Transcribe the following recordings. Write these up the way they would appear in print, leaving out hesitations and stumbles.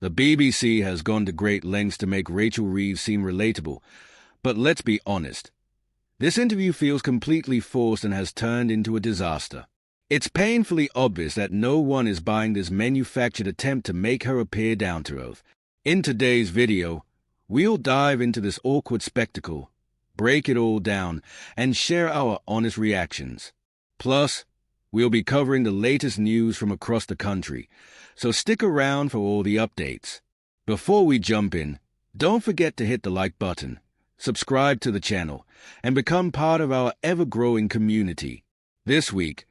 The BBC has gone to great lengths to make Rachel Reeves seem relatable, but let's be honest. This interview feels completely forced and has turned into a disaster. It's painfully obvious that no one is buying this manufactured attempt to make her appear down to earth. In today's video, we'll dive into this awkward spectacle, break it all down, and share our honest reactions. Plus, we'll be covering the latest news from across the country, so stick around for all the updates. Before we jump in, don't forget to hit the like button, subscribe to the channel, and become part of our ever-growing community. This week,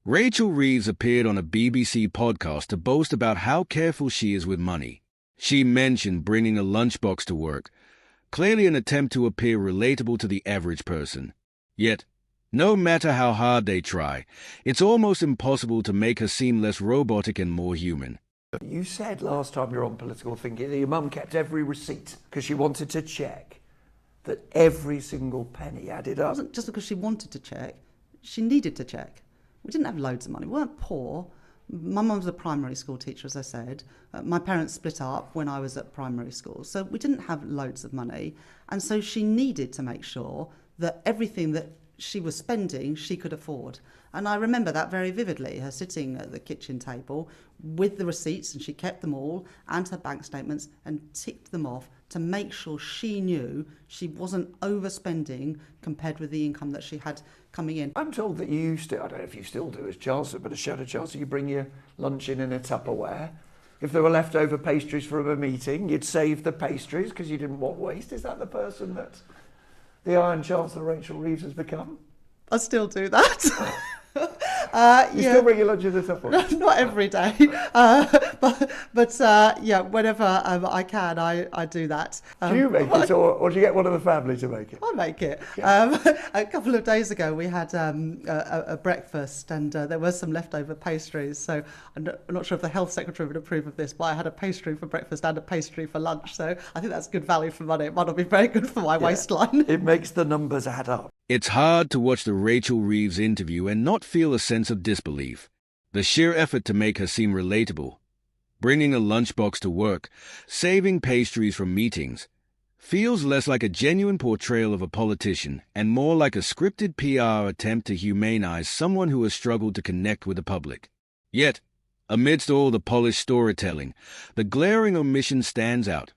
Rachel Reeves appeared on a BBC podcast to boast about how careful she is with money. She mentioned bringing a lunchbox to work, clearly an attempt to appear relatable to the average person. Yet, no matter how hard they try, it's almost impossible to make her seem less robotic and more human. You said last time you were on Political Thinking that your mum kept every receipt because she wanted to check that every single penny added up. It wasn't just because she wanted to check, she needed to check. We didn't have loads of money, we weren't poor. My mum was a primary school teacher, as I said. My parents split up when I was at primary school, so we didn't have loads of money. And so she needed to make sure that everything that she was spending, she could afford. And I remember that very vividly, her sitting at the kitchen table with the receipts, and she kept them all, and her bank statements, and ticked them off to make sure she knew she wasn't overspending compared with the income that she had coming in. I'm told that you used to, I don't know if you still do as Chancellor, but as Shadow Chancellor, you bring your lunch in a Tupperware. If there were leftover pastries from a meeting, you'd save the pastries because you didn't want waste. Is that the person that the Iron Chancellor Rachel Reeves has become? I still do that. You still bring your lunch in a Tupperware? Not every day, but whenever I can, I do that. Do you make it, or do you get one of the family to make it? I make it. A couple of days ago, we had a breakfast, and there were some leftover pastries. So I'm not sure if the health secretary would approve of this, but I had a pastry for breakfast and a pastry for lunch. So I think that's good value for money. It might not be very good for my waistline. It makes the numbers add up. It's hard to watch the Rachel Reeves interview and not feel a sense of disbelief. The sheer effort to make her seem relatable, bringing a lunchbox to work, saving pastries from meetings, feels less like a genuine portrayal of a politician and more like a scripted PR attempt to humanize someone who has struggled to connect with the public. Yet, amidst all the polished storytelling, the glaring omission stands out.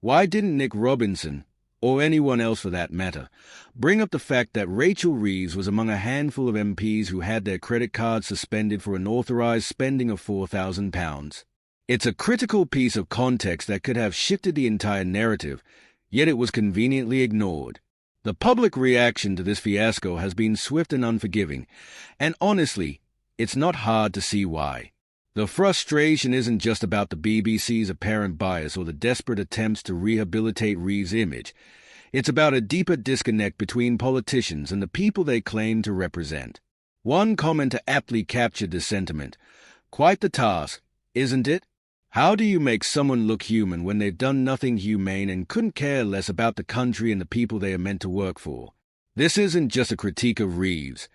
Why didn't Nick Robinson, or anyone else for that matter, bring up the fact that Rachel Reeves was among a handful of MPs who had their credit cards suspended for unauthorized spending of £4,000? It's a critical piece of context that could have shifted the entire narrative, yet it was conveniently ignored. The public reaction to this fiasco has been swift and unforgiving, and honestly, it's not hard to see why. The frustration isn't just about the BBC's apparent bias or the desperate attempts to rehabilitate Reeves' image. It's about a deeper disconnect between politicians and the people they claim to represent. One commenter aptly captured this sentiment. Quite the task, isn't it? How do you make someone look human when they've done nothing humane and couldn't care less about the country and the people they are meant to work for? This isn't just a critique of Reeves.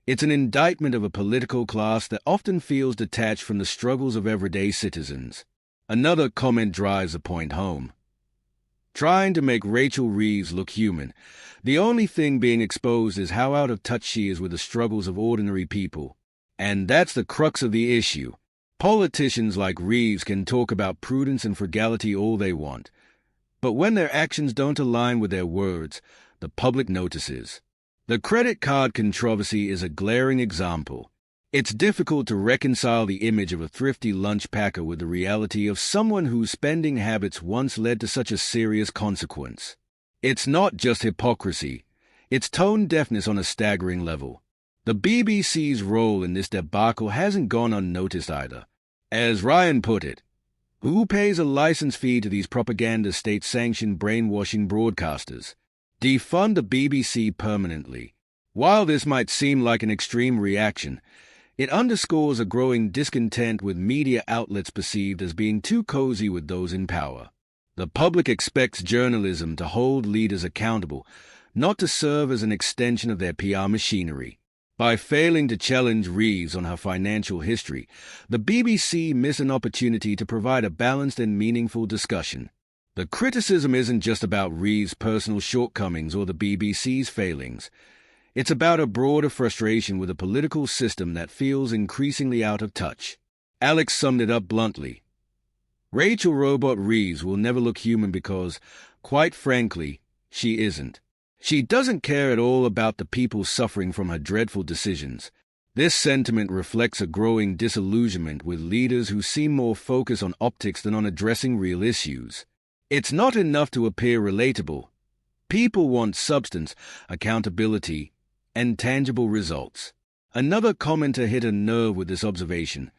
It's an indictment of a political class that often feels detached from the struggles of everyday citizens. Another comment drives the point home. Trying to make Rachel Reeves look human, the only thing being exposed is how out of touch she is with the struggles of ordinary people. And that's the crux of the issue. Politicians like Reeves can talk about prudence and frugality all they want, but when their actions don't align with their words, the public notices. The credit card controversy is a glaring example. It's difficult to reconcile the image of a thrifty lunch packer with the reality of someone whose spending habits once led to such a serious consequence. It's not just hypocrisy, it's tone deafness on a staggering level. The BBC's role in this debacle hasn't gone unnoticed either. As Ryan put it, who pays a license fee to these propaganda state-sanctioned brainwashing broadcasters? Defund the BBC permanently. While this might seem like an extreme reaction, it underscores a growing discontent with media outlets perceived as being too cozy with those in power. The public expects journalism to hold leaders accountable, not to serve as an extension of their PR machinery. By failing to challenge Reeves on her financial history, the BBC missed an opportunity to provide a balanced and meaningful discussion. The criticism isn't just about Reeves' personal shortcomings or the BBC's failings. It's about a broader frustration with a political system that feels increasingly out of touch. Alex summed it up bluntly. Rachel Robot Reeves will never look human because, quite frankly, she isn't. She doesn't care at all about the people suffering from her dreadful decisions. This sentiment reflects a growing disillusionment with leaders who seem more focused on optics than on addressing real issues. It's not enough to appear relatable. People want substance, accountability, and tangible results. Another commenter hit a nerve with this observation.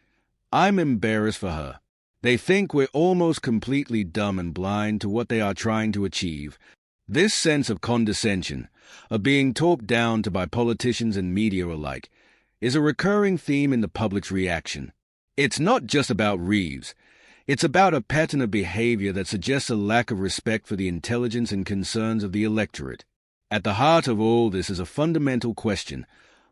I'm embarrassed for her. They think we're almost completely dumb and blind to what they are trying to achieve. This sense of condescension, of being talked down to by politicians and media alike, is a recurring theme in the public's reaction. It's not just about Reeves. It's about a pattern of behavior that suggests a lack of respect for the intelligence and concerns of the electorate. At the heart of all this is a fundamental question.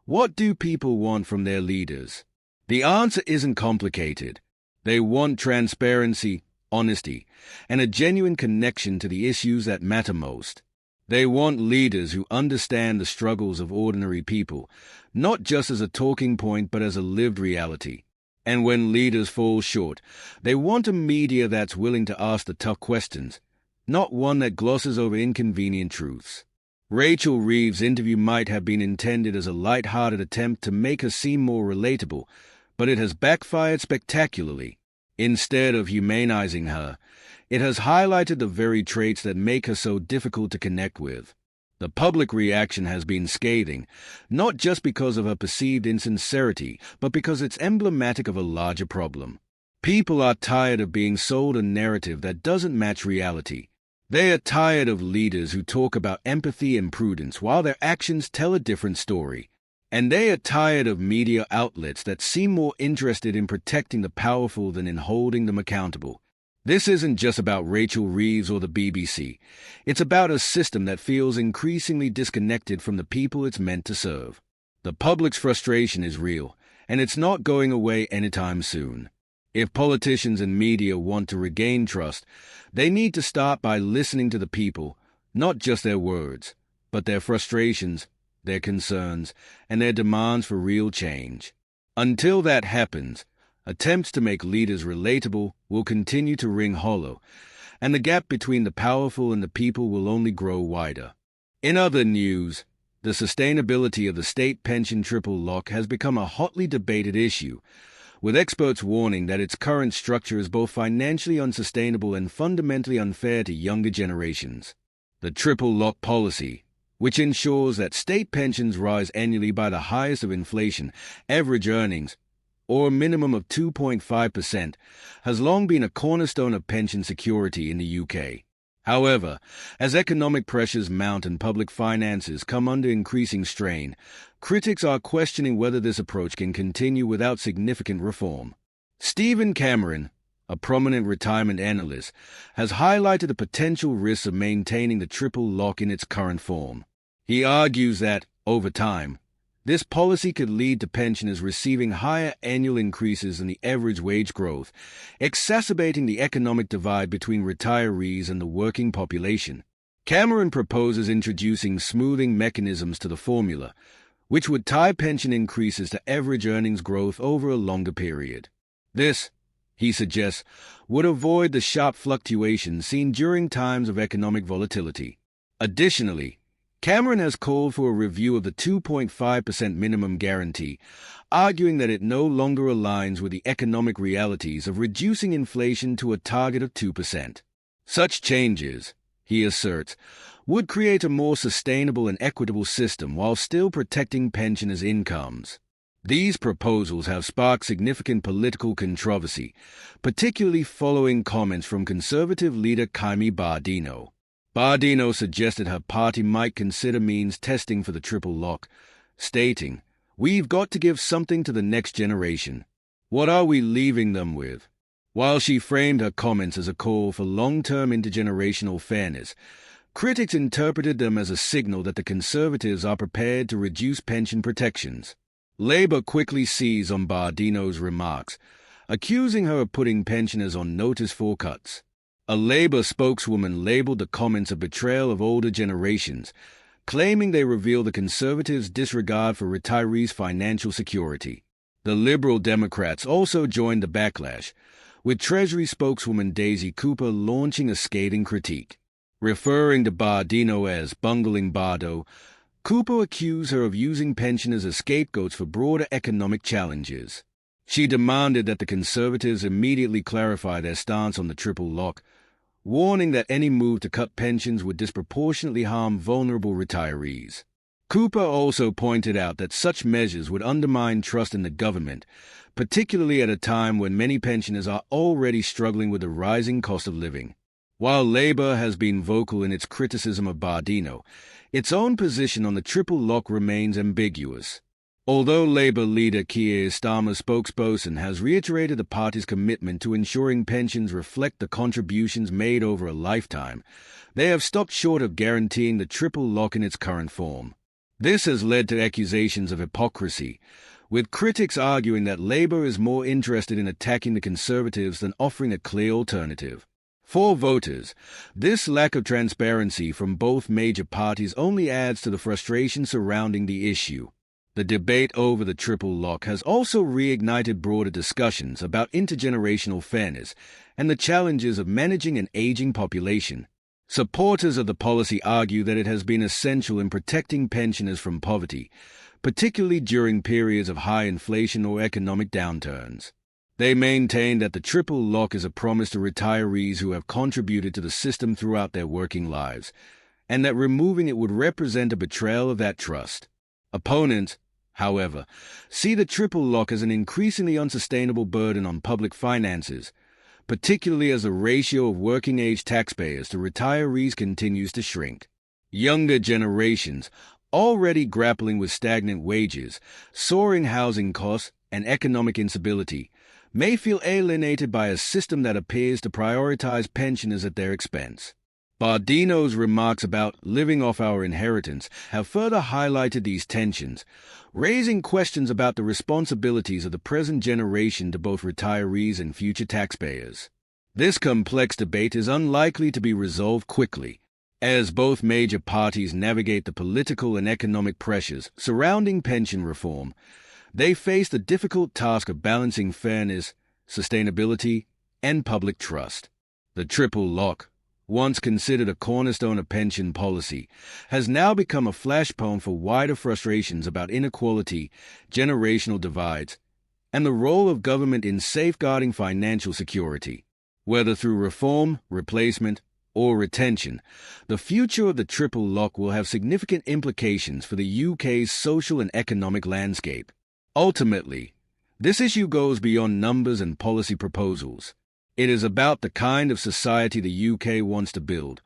What do people want from their leaders? The answer isn't complicated. They want transparency, honesty, and a genuine connection to the issues that matter most. They want leaders who understand the struggles of ordinary people, not just as a talking point but as a lived reality. And when leaders fall short, they want a media that's willing to ask the tough questions, not one that glosses over inconvenient truths. Rachel Reeves' interview might have been intended as a light-hearted attempt to make her seem more relatable, but it has backfired spectacularly. Instead of humanizing her, it has highlighted the very traits that make her so difficult to connect with. The public reaction has been scathing, not just because of her perceived insincerity, but because it's emblematic of a larger problem. People are tired of being sold a narrative that doesn't match reality. They are tired of leaders who talk about empathy and prudence while their actions tell a different story. And they are tired of media outlets that seem more interested in protecting the powerful than in holding them accountable. This isn't just about Rachel Reeves or the BBC. It's about a system that feels increasingly disconnected from the people it's meant to serve. The public's frustration is real, and it's not going away anytime soon. If politicians and media want to regain trust, they need to start by listening to the people, not just their words, but their frustrations, their concerns, and their demands for real change. Until that happens, attempts to make leaders relatable will continue to ring hollow, and the gap between the powerful and the people will only grow wider. In other news, the sustainability of the state pension triple lock has become a hotly debated issue, with experts warning that its current structure is both financially unsustainable and fundamentally unfair to younger generations. The triple lock policy, which ensures that state pensions rise annually by the highest of inflation, average earnings, or a minimum of 2.5%, has long been a cornerstone of pension security in the UK. However, as economic pressures mount and public finances come under increasing strain, critics are questioning whether this approach can continue without significant reform. Stephen Cameron, a prominent retirement analyst, has highlighted the potential risks of maintaining the triple lock in its current form. He argues that, over time, this policy could lead to pensioners receiving higher annual increases than the average wage growth, exacerbating the economic divide between retirees and the working population. Cameron proposes introducing smoothing mechanisms to the formula, which would tie pension increases to average earnings growth over a longer period. This, he suggests, would avoid the sharp fluctuations seen during times of economic volatility. Additionally, Cameron has called for a review of the 2.5% minimum guarantee, arguing that it no longer aligns with the economic realities of reducing inflation to a target of 2%. Such changes, he asserts, would create a more sustainable and equitable system while still protecting pensioners' incomes. These proposals have sparked significant political controversy, particularly following comments from Conservative leader Kemi Bardino. Bardino suggested her party might consider means testing for the triple lock, stating, "We've got to give something to the next generation. What are we leaving them with?" While she framed her comments as a call for long-term intergenerational fairness, Critics interpreted them as a signal that the Conservatives are prepared to reduce pension protections. Labour quickly seized on Bardino's remarks, accusing her of putting pensioners on notice for cuts. A Labour spokeswoman labelled the comments a betrayal of older generations, claiming they reveal the Conservatives' disregard for retirees' financial security. The Liberal Democrats also joined the backlash, with Treasury spokeswoman Daisy Cooper launching a scathing critique. Referring to Bardino as bungling Bardo, Cooper accused her of using pensioners as scapegoats for broader economic challenges. She demanded that the Conservatives immediately clarify their stance on the triple lock, warning that any move to cut pensions would disproportionately harm vulnerable retirees. Cooper also pointed out that such measures would undermine trust in the government, particularly at a time when many pensioners are already struggling with the rising cost of living. While Labour has been vocal in its criticism of Bardino, its own position on the triple lock remains ambiguous. Although Labour leader Keir Starmer's spokesperson has reiterated the party's commitment to ensuring pensions reflect the contributions made over a lifetime, they have stopped short of guaranteeing the triple lock in its current form. This has led to accusations of hypocrisy, with critics arguing that Labour is more interested in attacking the Conservatives than offering a clear alternative. For voters, this lack of transparency from both major parties only adds to the frustration surrounding the issue. The debate over the triple lock has also reignited broader discussions about intergenerational fairness and the challenges of managing an aging population. Supporters of the policy argue that it has been essential in protecting pensioners from poverty, particularly during periods of high inflation or economic downturns. They maintain that the triple lock is a promise to retirees who have contributed to the system throughout their working lives, and that removing it would represent a betrayal of that trust. Opponents, however, see the triple lock as an increasingly unsustainable burden on public finances, particularly as the ratio of working-age taxpayers to retirees continues to shrink. Younger generations, already grappling with stagnant wages, soaring housing costs, and economic instability, may feel alienated by a system that appears to prioritize pensioners at their expense. Bardino's remarks about living off our inheritance have further highlighted these tensions, raising questions about the responsibilities of the present generation to both retirees and future taxpayers. This complex debate is unlikely to be resolved quickly, as both major parties navigate the political and economic pressures surrounding pension reform. They face the difficult task of balancing fairness, sustainability, and public trust. The triple lock, once considered a cornerstone of pension policy, has now become a flashpoint for wider frustrations about inequality, generational divides, and the role of government in safeguarding financial security. Whether through reform, replacement, or retention, the future of the triple lock will have significant implications for the UK's social and economic landscape. Ultimately, this issue goes beyond numbers and policy proposals. It is about the kind of society the UK wants to build,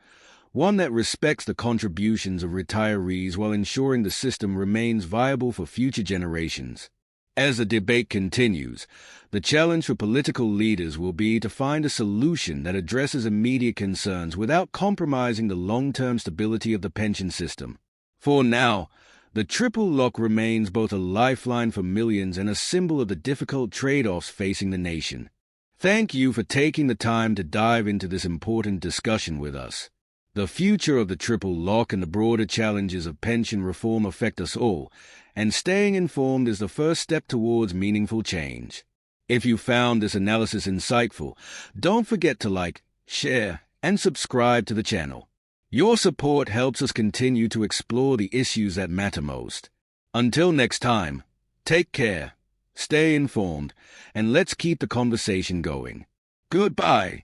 one that respects the contributions of retirees while ensuring the system remains viable for future generations. As the debate continues, the challenge for political leaders will be to find a solution that addresses immediate concerns without compromising the long-term stability of the pension system. For now, the triple lock remains both a lifeline for millions and a symbol of the difficult trade-offs facing the nation. Thank you for taking the time to dive into this important discussion with us. The future of the triple lock and the broader challenges of pension reform affect us all, and staying informed is the first step towards meaningful change. If you found this analysis insightful, don't forget to like, share, and subscribe to the channel. Your support helps us continue to explore the issues that matter most. Until next time, take care, stay informed, and let's keep the conversation going. Goodbye.